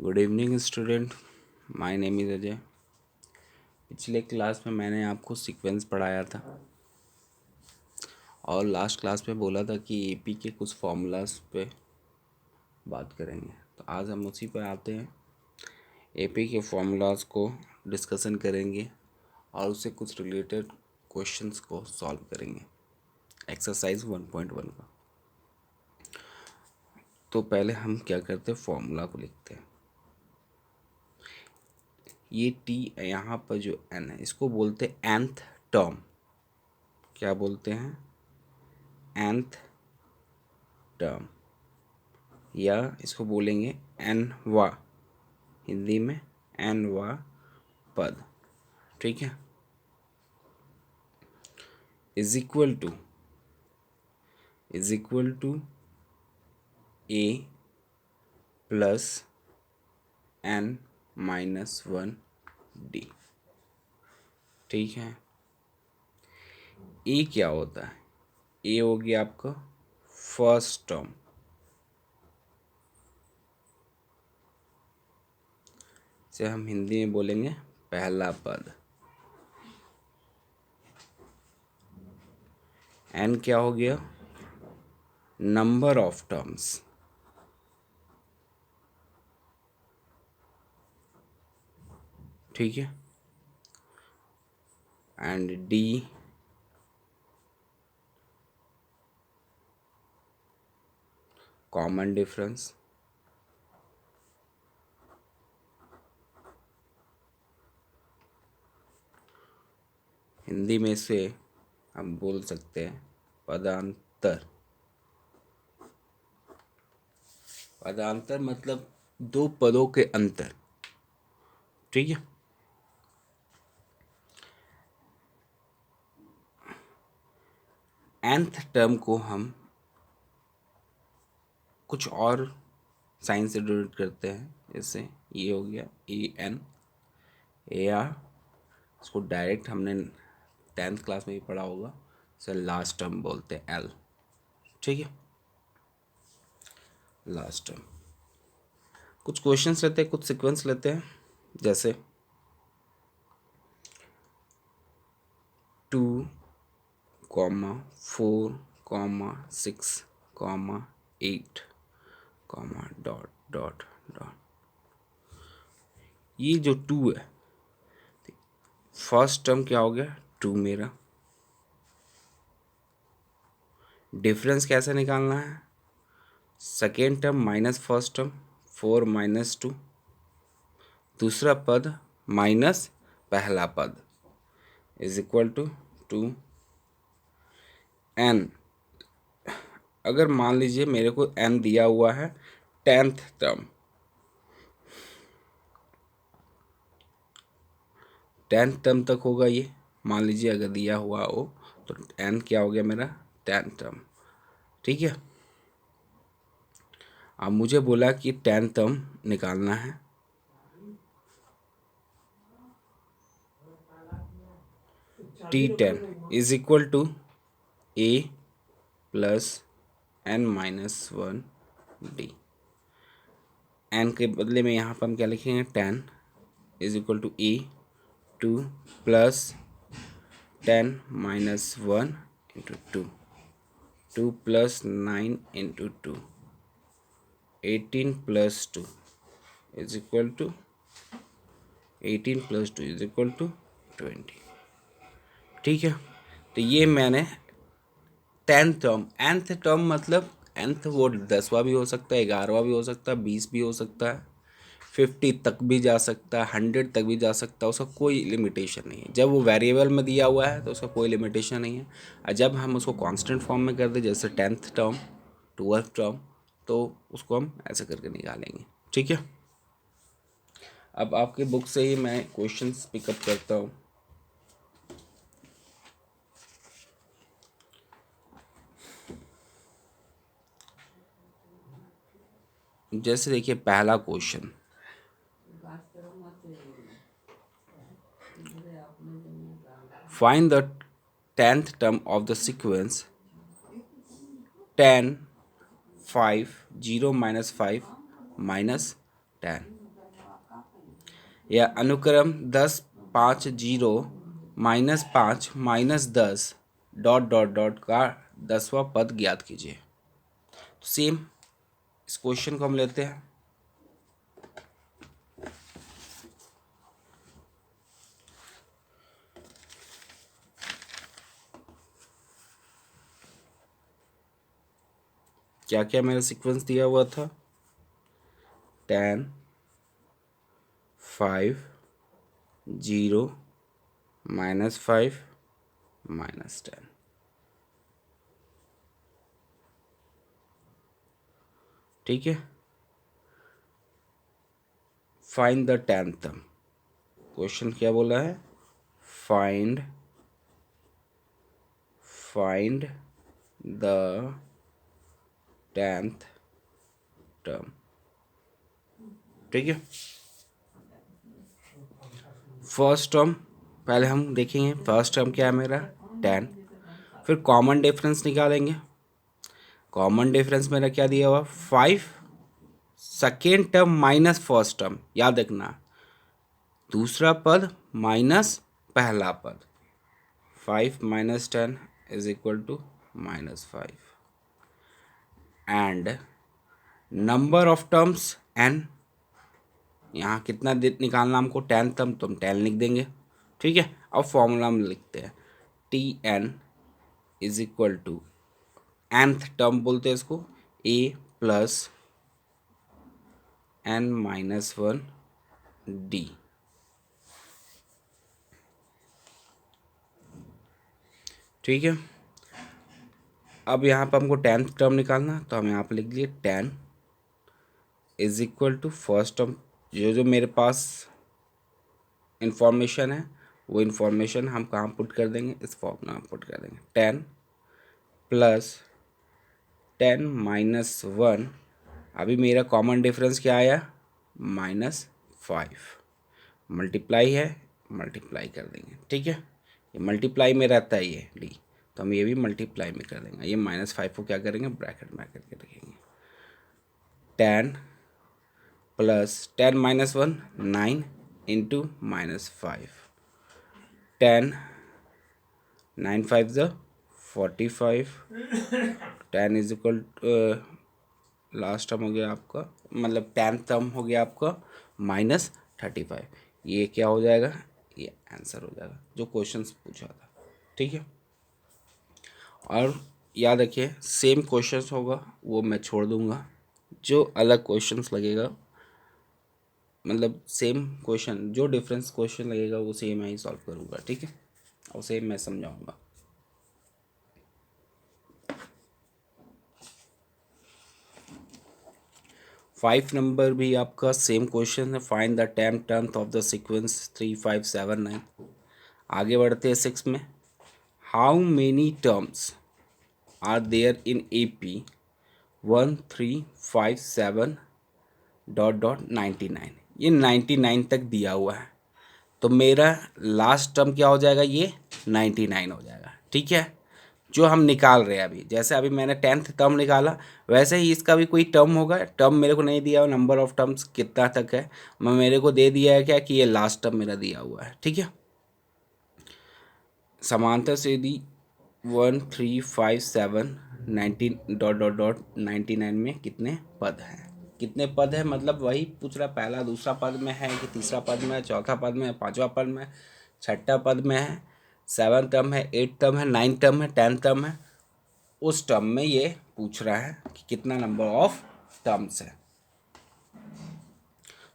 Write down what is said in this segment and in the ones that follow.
Good evening student, my name is Ajay. पिछले class में मैंने आपको सीक्वेंस पढ़ाया था और लास्ट क्लास में बोला था कि एपी के कुछ फॉर्मूलाज पे बात करेंगे। तो आज हम उसी पे आते हैं। एपी के फॉर्मूलाज को डिस्कशन करेंगे और उससे कुछ रिलेटेड क्वेश्चंस को सॉल्व करेंगे एक्सरसाइज 1.1 का। तो पहले हम क्या करते हैं, फॉर्मूला को लिखते हैं। ये टी यहाँ पर जो एन है इसको बोलते हैं nth टर्म। क्या बोलते हैं? nth टर्म, या इसको बोलेंगे nवा, हिंदी में nवा पद। ठीक है, is equal to a plus n-1 d। ठीक है, a क्या होता है? a हो गया आपका फर्स्ट टर्म, से हम हिंदी में बोलेंगे पहला पद। n क्या हो गया? Number of terms. ठीक है, and d common difference. Hindi में से हम बोल सकते हैं पदांतर। पदांतर मतलब दो पदों के अंतर। ठीक है, nth टर्म को हम कुछ और साइन से डिनोट करते हैं, जैसे ये हो गया an ar। इसको डायरेक्ट हमने 10th क्लास में भी पढ़ा होगा, इसे लास्ट टर्म बोलते हैं l। ठीक है, लास्ट टर्म। कुछ क्वेश्चंस लेते हैं, कुछ सीक्वेंस लेते हैं, जैसे 2, 4, 6, 8, डॉट डॉट डॉट। ये जो 2 है, फर्स्ट टर्म क्या हो गया? 2 मेरा। डिफरेंस कैसे निकालना है? Second term minus first term, 4 minus 2, दूसरा पद माइनस पहला पद इज इक्वल टू 2 n। अगर मान लीजिए मेरे को n दिया हुआ है 10th टर्म, 10th टर्म तक होगा ये। मान लीजिए अगर दिया हुआ हो तो n क्या हो गया मेरा? 10th term. ठीक है, अब मुझे बोला कि 10th टर्म निकालना है। T10 is equal to a plus n-1 d। n के बदले में यहाँ पर हम क्या लिखेंगे? 10 is equal to a 2 plus 10-1 into 2 plus 9 into 2, 18 plus 2 is equal to 18 plus 2 is equal to 20। ठीक है, तो ये मैंने 10th टर्म, nth टर्म मतलब nth वो 10वां भी हो सकता है, 11वां भी हो सकता है, 20 भी हो सकता है, 50 तक भी जा सकता है, 100 तक भी जा सकता है। उसका कोई लिमिटेशन नहीं है। जब वो वेरिएबल में दिया हुआ है तो उसका कोई लिमिटेशन नहीं है। और जब हम उसको कांस्टेंट फॉर्म में कर दें, जैसे 10th टर्म, 12th टर्म, तो उसको हम ऐसे करके निकालेंगे। ठीक है, अब आपके बुक से ही मैं क्वेश्चंस पिकअप करता हूँ। जैसे देखिए पहला question, find the 10th term of the sequence 10, 5, 0 -5 -10। या अनुक्रम 10 5 0 -5 -10 डॉट डॉट डॉट का 10वां पद ज्ञात कीजिए। तो सेम इस क्वेश्चन को हम लेते हैं। क्या क्या मेरा सीक्वेंस दिया हुआ था? 10 5 0 -5 -10। ठीक है, find the 10th term. Question क्या बोला है? Find the 10th term. ठीक है, फर्स्ट टर्म पहले हम देखेंगे। फर्स्ट टर्म क्या है मेरा? 10। फिर कॉमन डिफरेंस निकालेंगे। कॉमन डिफरेंस मेरा क्या दिया हुआ? 5 second term minus first term, याद रखना, दूसरा पद माइनस पहला पद। 5 -10 is equal to -5 and number of terms n। यहाँ कितना निकालना हमको? 10 टर्म, तो हम 10 लिख देंगे। ठीक है, अब फॉर्मूला हम लिखते हैं। Tn is equal to, nth term बोलते हैं इसको, a प्लस n-1 d। ठीक है, अब यहाँ पर हमको 10th टर्म निकालना, तो हम यहाँ पर लिख लिए 10 is equal to first term. जो जो मेरे पास इंफॉर्मेशन है वो इंफॉर्मेशन हम कहाँ पुट कर देंगे? इस फॉर्मूला में पुट कर देंगे। 10 प्लस 10 -1, अभी मेरा कॉमन डिफरेंस क्या आया? -5। मल्टीप्लाई है, मल्टीप्लाई कर देंगे। ठीक है, ये मल्टीप्लाई में रहता है ये डी, तो हम ये भी मल्टीप्लाई में कर देंगे। ये -5 को क्या करेंगे? ब्रैकेट में करके रखेंगे। 10 प्लस 10 -1 9 इंटू -5। 10 9 5 ज़ 45। 10 इज इक्वल लास्ट टर्म हो गया आपका, मतलब 10th टर्म हो गया आपका -35। ये क्या हो जाएगा? ये आंसर हो जाएगा जो क्वेश्चन पूछा था। ठीक है, और याद रखिए सेम क्वेश्चंस होगा वो मैं छोड़ दूंगा, जो अलग क्वेश्चंस लगेगा, मतलब सेम क्वेश्चन, जो डिफरेंस क्वेश्चन लगेगा वो सेम मैं ही सॉल्व करूँगा। ठीक है, और सेम मैं समझाऊँगा। 5 नंबर भी आपका सेम क्वेश्चन है। Find the 10th term of the sequence 3 5 7 9। आगे बढ़ते हैं 6 में। How many terms are there in AP 1 3 5 7 dot dot 99। ये 99 तक दिया हुआ है, तो मेरा लास्ट टर्म क्या हो जाएगा? ये 99 हो जाएगा। ठीक है, जो हम निकाल रहे हैं अभी, जैसे अभी मैंने 10th टर्म निकाला, वैसे ही इसका भी कोई टर्म होगा। टर्म मेरे को नहीं दिया हुआ, नंबर ऑफ टर्म्स कितना तक है, मैं मेरे को दे दिया है क्या कि ये लास्ट टर्म मेरा दिया हुआ है। ठीक है, समांतर सीधी 1 3 5 7 19 डॉट डॉट डॉट 99 में कितने पद हैं? कितने पद है मतलब वही पूछ रहा, पहला दूसरा पद में है कि तीसरा पद में है, चौथा पद में है, पांचवा पद में है, छठा पद में है, 7 टर्म है, 8 टर्म है, 9 टर्म है, 10 टर्म है। उस टर्म में ये पूछ रहा है कि कितना नंबर ऑफ टर्म्स है।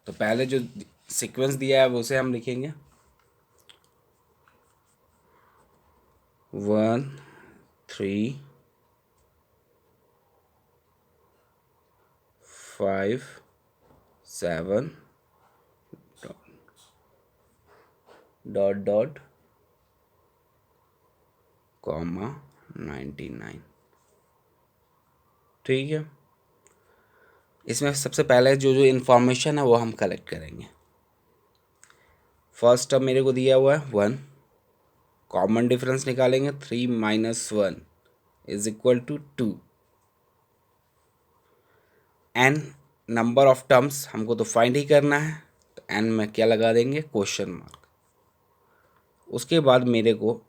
तो पहले जो सीक्वेंस दिया है उसे हम लिखेंगे 1 3 5 7 डॉट डॉट कॉमा 99। ठीक है, इसमें सबसे पहले जो जो इन्फॉर्मेशन है वो हम कलेक्ट करेंगे। फर्स्ट टर्म मेरे को दिया हुआ है 1, कॉमन डिफरेंस निकालेंगे 3 -1 is equal to 2। And number of terms हमको तो फाइंड ही करना है, तो एन में क्या लगा देंगे, क्वेश्चन मार्क। उसके बाद मेरे को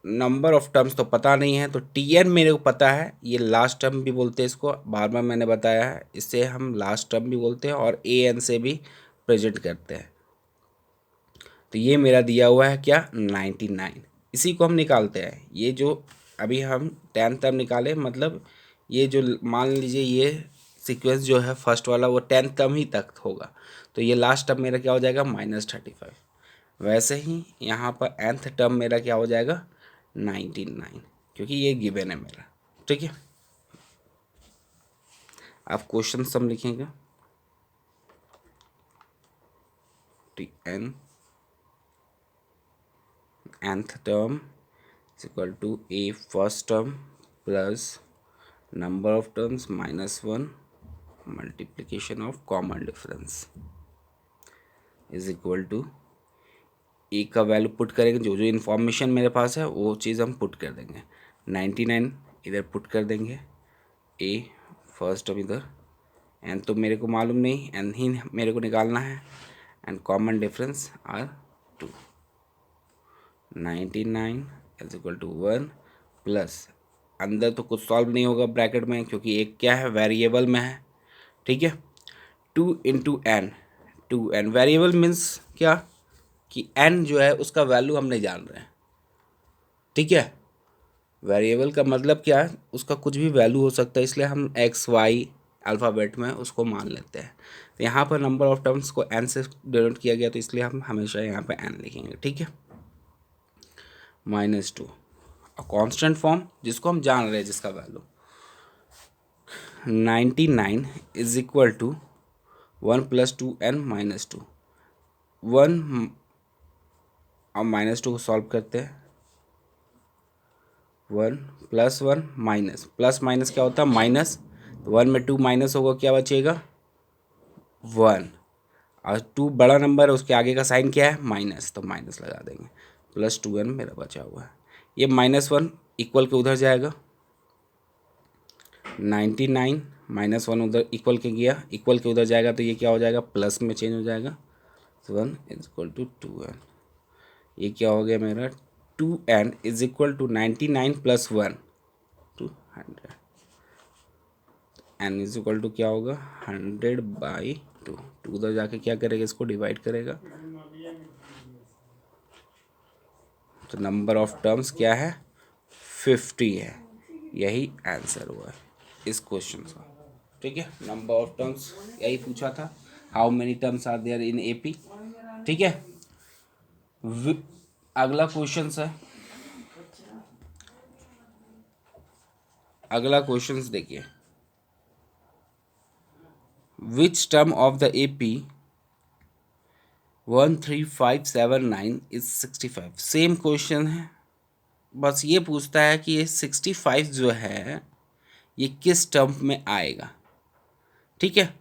नंबर ऑफ टर्म्स तो पता नहीं है, तो टी एन मेरे को पता है, ये लास्ट टर्म भी बोलते हैं इसको, बार बार मैंने बताया है, इससे हम लास्ट टर्म भी बोलते हैं और ए एन से भी प्रेजेंट करते हैं। तो ये मेरा दिया हुआ है क्या, 99। इसी को हम निकालते हैं, ये जो अभी हम 10th टर्म निकाले, मतलब ये जो मान लीजिए ये सीक्वेंस जो है फर्स्ट वाला वो 10th टर्म ही तक होगा, तो ये लास्ट टर्म मेरा क्या हो जाएगा, -35। वैसे ही यहाँ पर nth टर्म मेरा क्या हो जाएगा, 99, क्योंकि ये गिवन है मेरा। ठीक है, आप क्वेश्चन सम लिखेंगे, T N nth term is equal to a first term plus number of terms -1 multiplication of common difference is equal to ए का वैल्यू पुट करेंगे, जो जो इन्फॉर्मेशन मेरे पास है वो चीज़ हम पुट कर देंगे। 99 इधर पुट कर देंगे, ए फर्स्ट टर्म इधर, एन तो मेरे को मालूम नहीं, एन ही मेरे को निकालना है, and common difference are 2। 99 is equal to 1 plus, अंदर तो कुछ सॉल्व नहीं होगा ब्रैकेट में, क्योंकि एक क्या है, वेरिएबल में है। ठीक है, 2 into N, 2n variable means क्या, कि n जो है उसका वैल्यू हम नहीं जान रहे हैं। ठीक है, वेरिएबल का मतलब क्या है, उसका कुछ भी वैल्यू हो सकता है, इसलिए हम एक्स वाई अल्फ़ाबेट में उसको मान लेते हैं। तो यहाँ पर नंबर ऑफ टर्म्स को n से डिनोट किया गया, तो इसलिए हम हमेशा यहाँ पे n लिखेंगे। ठीक है, -2 और कांस्टेंट फॉर्म जिसको हम जान रहे हैं, जिसका value 99 is equal to 1 + 2n - 2, 1 और -2 को सॉल्व करते हैं, 1 + 1 माइनस, प्लस माइनस क्या होता है, माइनस, 1 में 2 माइनस होगा, क्या बचेगा, 1, और 2 बड़ा नंबर है, उसके आगे का साइन क्या है, माइनस, तो माइनस लगा देंगे, +2n मेरा बचा हुआ है। ये -1 इक्वल के उधर जाएगा, 99 -1 उधर इक्वल के गया, इक्वल के उधर जाएगा, तो ये क्या हो जाएगा, प्लस में चेंज हो जाएगा, 1 इज इक्वल टू 2n। ये क्या हो गया मेरा, 2n is equal to 99 + 1 200, n is equal to क्या होगा, 100/2। टू उधर जाके क्या करेगा, इसको डिवाइड करेगा, तो नंबर ऑफ टर्म्स क्या है, 50 है। यही आंसर हुआ है इस क्वेश्चन का। ठीक है, नंबर ऑफ टर्म्स यही पूछा था, how many terms are there in AP. ठीक है, अगला क्वेश्चन है, अगला क्वेश्चन देखिए, which term of the AP 13579 is 65। Same question है, बस ये पूछता है कि ये 65 जो है ये किस टर्म में आएगा। ठीक है,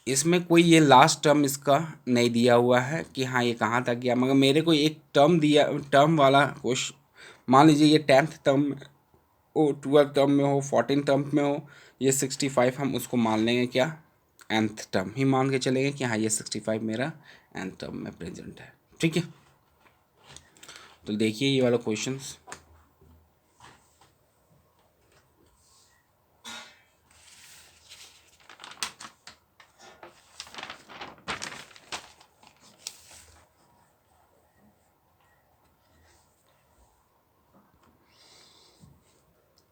इसमें कोई ये लास्ट टर्म इसका नहीं दिया हुआ है कि हाँ ये कहाँ तक गया, मगर मेरे को एक टर्म दिया, टर्म वाला क्वेश्चन, मान लीजिए ये 10th टर्म में हो, 12th टर्म में हो, 14th टर्म में हो, ये 65 हम उसको मान लेंगे क्या, nth टर्म ही मान के चलेंगे कि हाँ ये 65 मेरा nth टर्म में प्रेजेंट है। ठीक है, तो देखिए ये वाला क्वेश्चन,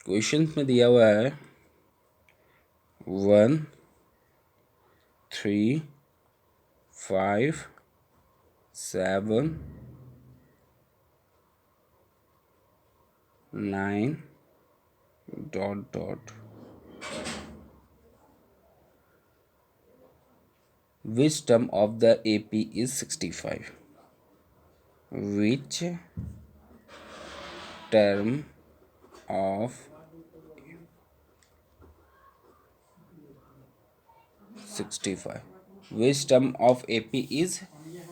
क्वेश्चन में दिया हुआ है 1 3 5 7 9 ... Which term of the AP is 65? Which term of 65? Which term of AP is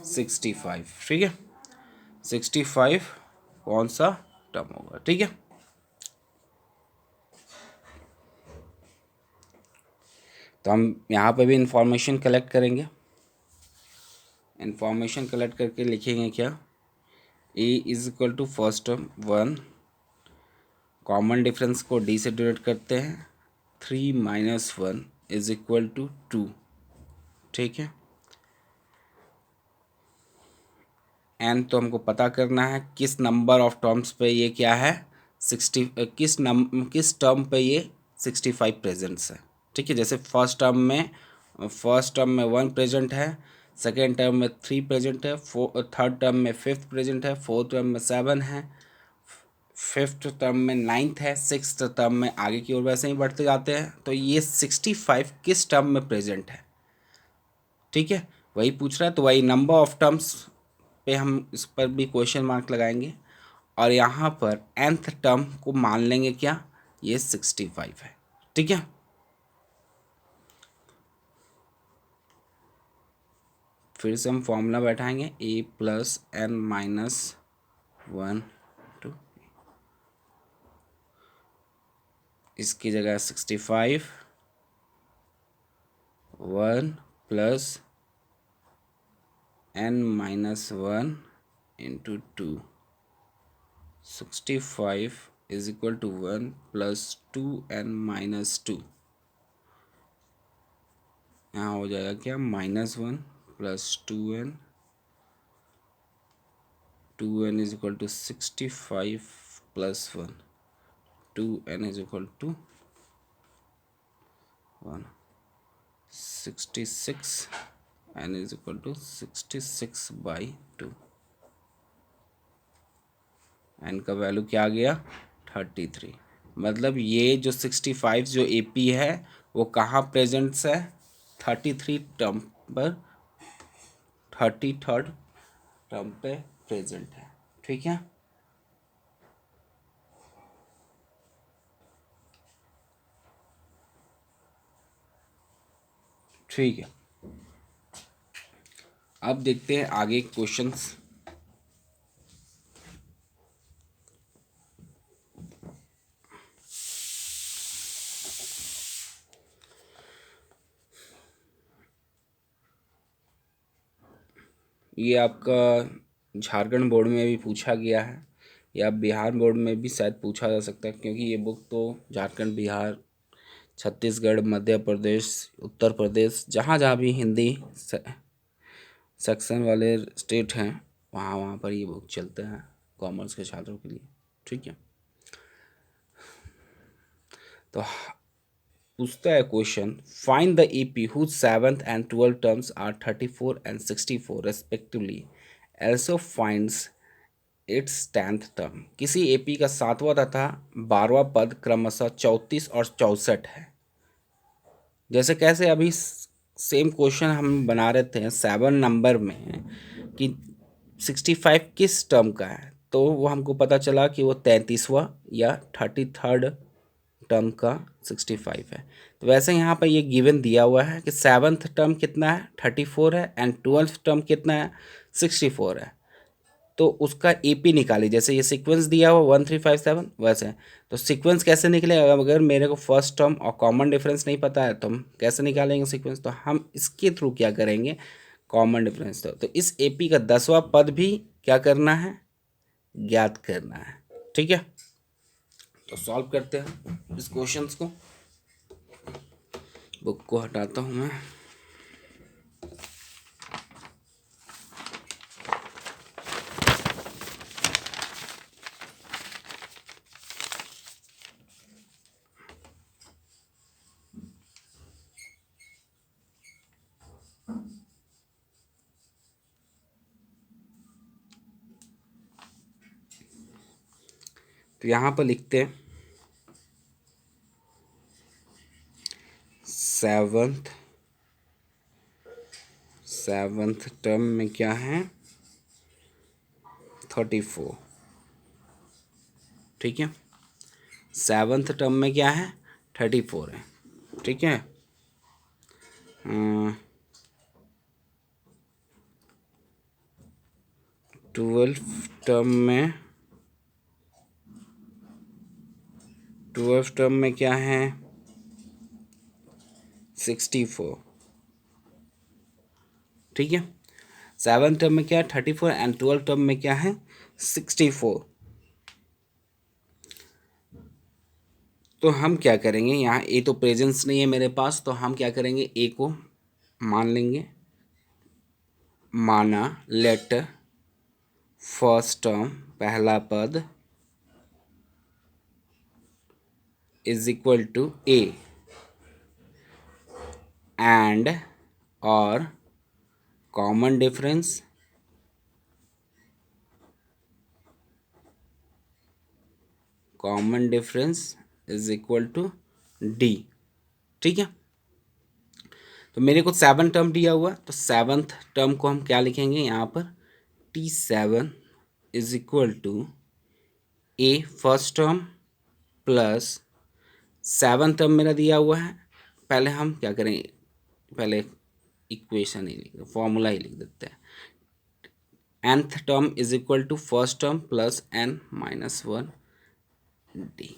65? ठीक है, 65 कौन सा टर्म होगा। ठीक है, तो हम यहाँ पे भी इंफॉर्मेशन कलेक्ट करेंगे। इंफॉर्मेशन कलेक्ट करके लिखेंगे क्या, A is equal to first term 1, common difference को डी से डिनोट करते हैं, 3 माइनस 1 इज इक्वल टू 2। ठीक है, एन तो हमको पता करना है किस नंबर ऑफ टर्म्स पे ये क्या है 60, किस टर्म पे ये 65 प्रेजेंट्स है। ठीक है, जैसे फर्स्ट टर्म में 1 प्रेजेंट है, सेकेंड टर्म में 3 प्रेजेंट है, थर्ड टर्म में 5th प्रेजेंट है, फोर्थ टर्म में 7 है, फिफ्थ टर्म में 9th है, सिक्स्थ टर्म में आगे की ओर वैसे ही बढ़ते जाते हैं। तो ये 65 किस टर्म में प्रेजेंट है। ठीक है, वही पूछ रहा है, तो वही नंबर ऑफ टर्म्स पे हम इस पर भी क्वेश्चन मार्क लगाएंगे, और यहाँ पर nth टर्म को मान लेंगे क्या, ये 65 है। ठीक है, फिर से हम फॉर्मूला बैठाएंगे, a plus n minus 1 two, इसकी जगह 65, 1 plus n minus 1 into 2, 65 is equal to 1 plus 2n minus 2, यहाँ हो जाएगा क्या, -1 plus 2n is equal to 65 plus 1, 2n is equal to 1, 66, n is equal to 66/2, n का value क्या आ गया 33। मतलब ये जो 65 जो AP है वो कहाँ प्रेजेंट्स है, 33 टर्म पर, 33rd टर्म पे प्रेजेंट है। ठीक है, ठीक है, अब देखते हैं आगे क्वेश्चंस। ये आपका झारखंड बोर्ड में भी पूछा गया है, या बिहार बोर्ड में भी शायद पूछा जा सकता है, क्योंकि ये बुक तो झारखंड, बिहार, छत्तीसगढ़, मध्य प्रदेश, उत्तर प्रदेश, जहाँ जहाँ भी हिंदी सेक्शन वाले स्टेट हैं वहाँ वहाँ पर ये बुक चलते हैं कॉमर्स के छात्रों के लिए। ठीक है, तो पूछता है question, find the AP whose 7th and 12th terms are 34 and 64 respectively, also finds its 10th term. किसी एपी का 7वां तथा 12वां पद क्रमशः 34 और 64 है। जैसे कैसे अभी सेम क्वेश्चन हम बना रहे थे 7 नंबर में कि 65 किस टर्म का है, तो वो हमको पता चला कि वो 33वां या 33rd टर्म का 65 है। तो वैसे यहाँ पर ये गिवन दिया हुआ है कि 7th टर्म कितना है 34 है, एंड 12th टर्म कितना है 64 है। तो उसका एपी निकाली, जैसे ये सीक्वेंस दिया हुआ 1357 वैसे। तो सीक्वेंस कैसे निकलेगा, अगर मेरे को फर्स्ट टर्म और कॉमन डिफरेंस नहीं पता है तो हम कैसे निकालेंगे सीक्वेंस, तो हम इसके थ्रू क्या करेंगे, कॉमन डिफरेंस। तो इस एपी का 10वां पद भी क्या करना है, ज्ञात करना है। ठीक है, तो सॉल्व करते हैं इस क्वेश्चंस को। बुक को हटाता हूँ मैं। तो यहाँ पर लिखते हैं सेवन्थ टर्म में क्या है 34। ठीक है, 7th टर्म में क्या है 34 है। ठीक है, 12th टर्म में क्या है 64। ठीक है, 7 टर्म में क्या है 34 एंड 12 टर्म में क्या है 64। तो हम क्या करेंगे, यहाँ ए तो प्रेजेंस नहीं है मेरे पास, तो हम क्या करेंगे ए को मान लेंगे। माना लेट फर्स्ट टर्म पहला पद is equal to A and और common difference is equal to D. ठीक है, तो मेरे को 7 टर्म दिया हुआ, तो 7th टर्म को हम क्या लिखेंगे यहाँ पर T7 is equal to a first term plus 7 term मेरा दिया हुआ है। पहले हम क्या करें, पहले इक्वेशन ही लिख, फॉर्मूला ही लिख देते हैं। nth term is equal to first term plus n-1 d.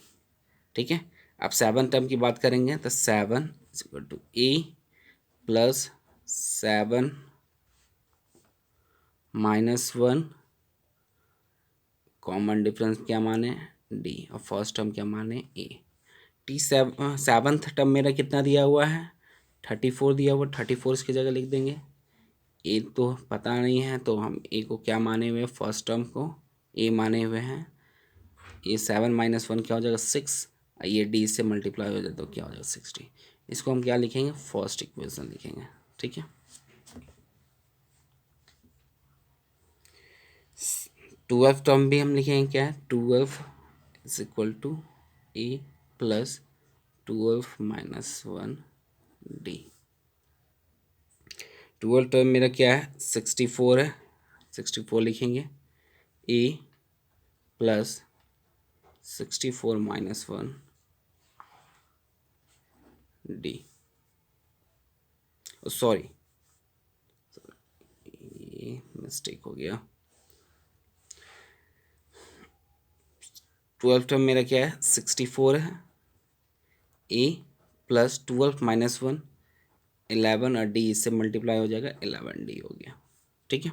ठीक है, अब 7 टर्म की बात करेंगे तो 7 is equal to a plus 7-1 common difference क्या माने डी और फर्स्ट टर्म क्या माने ए। सेवन्थ टर्म मेरा कितना दिया हुआ है 34 दिया हुआ, 34 इसकी जगह लिख देंगे। ए तो पता नहीं है तो हम ए को क्या माने हुए फर्स्ट टर्म को ए माने हुए हैं। ये 7-1 क्या हो जाएगा 6, ये डी से मल्टीप्लाई हो जाए तो क्या हो जाएगा 60। इसको हम क्या लिखेंगे फर्स्ट इक्वेशन लिखेंगे। ठीक है, 12 टर्म भी हम लिखेंगे क्या है 12 is equal to a plus 12-1 d. 12 term मेरा क्या है 64 है, 64 लिखेंगे ए प्लस 64-1 डी। सॉरी ये मिस्टेक हो गया, 12 टर्म मेरा क्या है 64 है, ए प्लस 12-1 11 और डी इससे मल्टीप्लाई हो जाएगा 11 डी हो गया। ठीक है,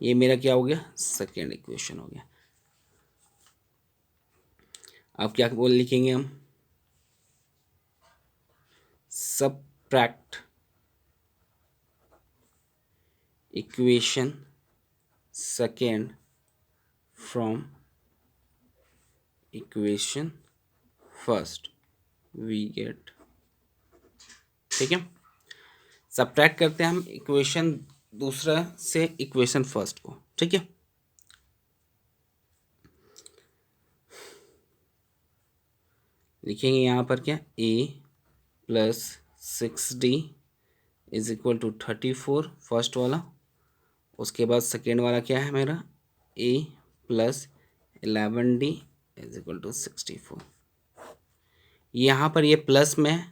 ये मेरा क्या हो गया सेकेंड इक्वेशन हो गया। अब क्या बोल लिखेंगे हम subtract equation second from equation first we get. ठीक है, सबट्रैक्ट करते हैं हम इक्वेशन दूसरा से इक्वेशन फर्स्ट को। ठीक है, लिखेंगे यहाँ पर क्या A plus 6d is equal to 34 first वाला, उसके बाद सेकेंड वाला क्या है मेरा A plus 11d is equal to 64। यहाँ पर ये प्लस में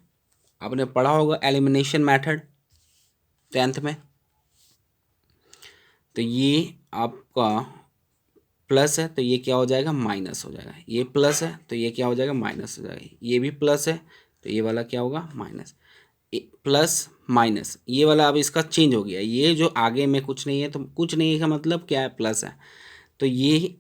आपने पढ़ा होगा एलिमिनेशन मेथड 10th में, तो ये आपका प्लस है तो ये क्या हो जाएगा माइनस हो जाएगा, ये प्लस है तो ये क्या हो जाएगा माइनस हो जाएगा, ये भी प्लस है तो ये वाला क्या होगा माइनस। प्लस माइनस ये वाला अब इसका चेंज हो गया, ये जो आगे में कुछ नहीं है तो कुछ नहीं का मतलब क्या है प्लस है, तो ये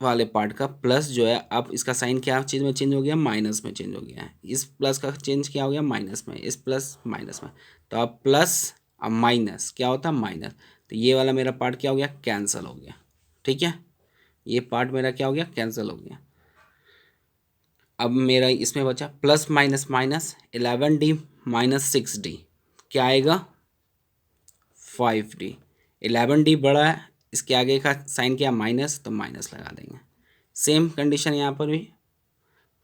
वाले पार्ट का प्लस जो है अब इसका साइन क्या चीज़ में चेंज हो गया माइनस में चेंज हो गया है, इस प्लस का चेंज क्या हो गया माइनस में, इस प्लस माइनस में, तो अब प्लस अब माइनस क्या होता है माइनस, तो ये वाला मेरा पार्ट क्या हो गया कैंसिल हो गया। ठीक है, ये पार्ट मेरा क्या हो गया कैंसिल हो गया। अब मेरा इसमें बचा plus minus minus 11d minus 6d क्या आएगा 5d। 11d बड़ा है, इसके आगे का साइन क्या माइनस तो माइनस लगा देंगे। सेम कंडीशन यहाँ पर भी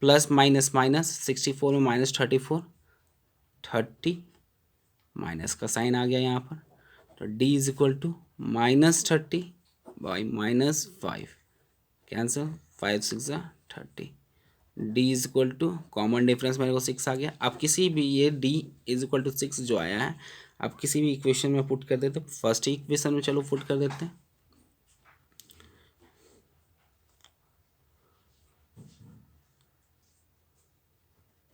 प्लस माइनस माइनस 64 में -34 30 माइनस का साइन आ गया यहाँ पर, तो d is equal to -30 by -5 cancel 5-6 30 d is equal to common difference मेरे को 6 आ गया। अब किसी भी ये डी इज इक्वल टू 6 जो आया है अब किसी भी इक्वेशन में पुट कर देते, फर्स्ट इक्वेशन में चलो पुट कर देते हैं।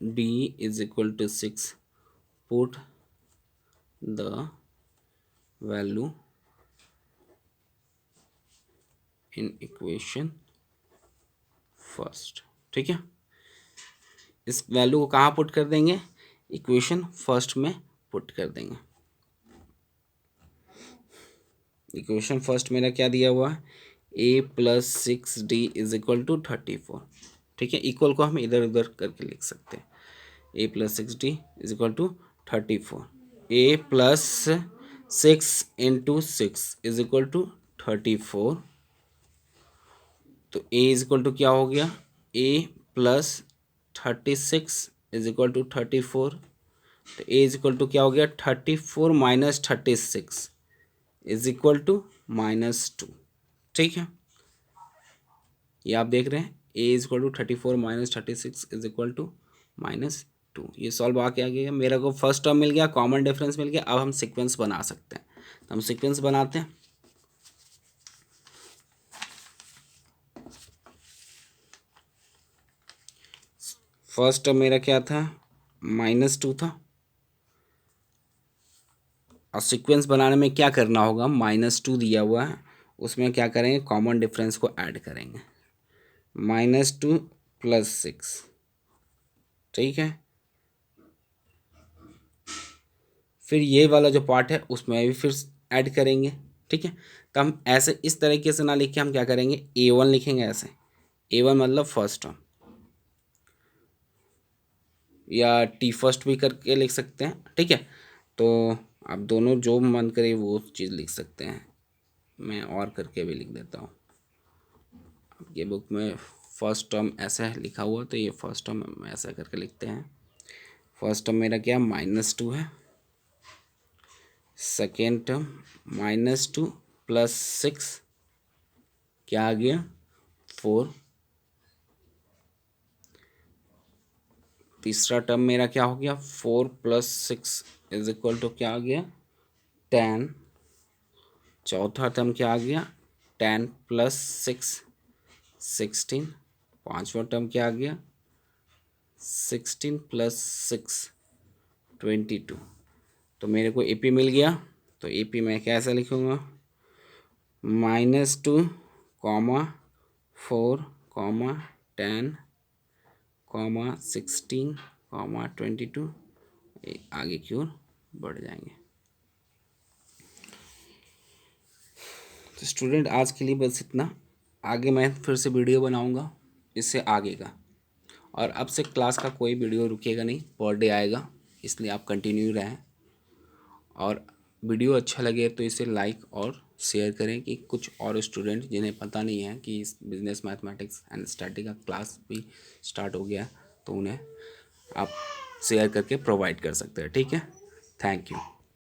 D is equal to 6 put the value in equation first. ठीक है, इस वैल्यू को कहाँ पुट कर देंगे, इक्वेशन फर्स्ट में पुट कर देंगे। इक्वेशन फर्स्ट मेरा क्या दिया हुआ है, a plus 6d is equal to 34। ठीक है, इक्वल को हम इधर उधर करके लिख सकते हैं, a plus 6d is equal to 34। a plus 6 into 6 is equal to 34। तो a इज इक्वल टू क्या हो गया, a plus 36 is equal to 34। तो a इज इक्वल टू क्या हो गया, 34 माइनस 36 इज इक्वल टू -2। ठीक है, ये आप देख रहे हैं, a is equal to 34 minus 36 is equal to -2। ये सॉल्व आके आ गया, मेरे को फर्स्ट टर्म मिल गया, कॉमन डिफरेंस मिल गया। अब हम सीक्वेंस बना सकते हैं, तो हम सीक्वेंस बनाते हैं। फर्स्ट टर्म मेरा क्या था, -2 था, और सीक्वेंस बनाने में क्या करना होगा, -2 दिया हुआ है, उसमें क्या करेंगे, कॉमन डिफरेंस को ऐड करेंगे, -2 प्लस 6। ठीक है, फिर ये वाला जो पार्ट है उसमें भी फिर ऐड करेंगे। ठीक है, तो हम ऐसे इस तरीके से ना लिख के हम क्या करेंगे, a1 लिखेंगे ऐसे, a1 मतलब फर्स्ट टर्म, या टी फर्स्ट भी करके लिख सकते हैं। ठीक है, तो आप दोनों जो मन करे वो चीज़ लिख सकते हैं, मैं और करके भी लिख देता हूँ। ये बुक में फर्स्ट टर्म ऐसा है लिखा हुआ, तो ये फर्स्ट टर्म हम ऐसा करके लिखते हैं। फर्स्ट टर्म मेरा क्या, -2 है, सेकेंड टर्म -2 प्लस 6 क्या आ गया, 4। तीसरा टर्म मेरा क्या हो गया, 4 प्लस 6 इज इक्वल टू क्या आ गया, 10। चौथा टर्म क्या आ गया, 10 प्लस 6 16। पांचवा टर्म क्या आ गया, 16 प्लस 6 22। तो मेरे को एपी मिल गया, तो एपी मैं कैसे लिखूँगा, -2, 4, 10, 16, 22, आगे की ओर बढ़ जाएंगे। तो स्टूडेंट आज के लिए बस इतना, आगे मैं फिर से वीडियो बनाऊंगा इससे आगे का, और अब से क्लास का कोई वीडियो रुकेगा नहीं, पर डे आएगा, इसलिए आप कंटिन्यू रहें। और वीडियो अच्छा लगे तो इसे लाइक और शेयर करें, कि कुछ और स्टूडेंट जिन्हें पता नहीं है कि इस बिजनेस मैथमेटिक्स एंड स्टैटिक का क्लास भी स्टार्ट हो गया, तो उन्हें आप शेयर करके प्रोवाइड कर सकते हैं। ठीक है, थैंक यू।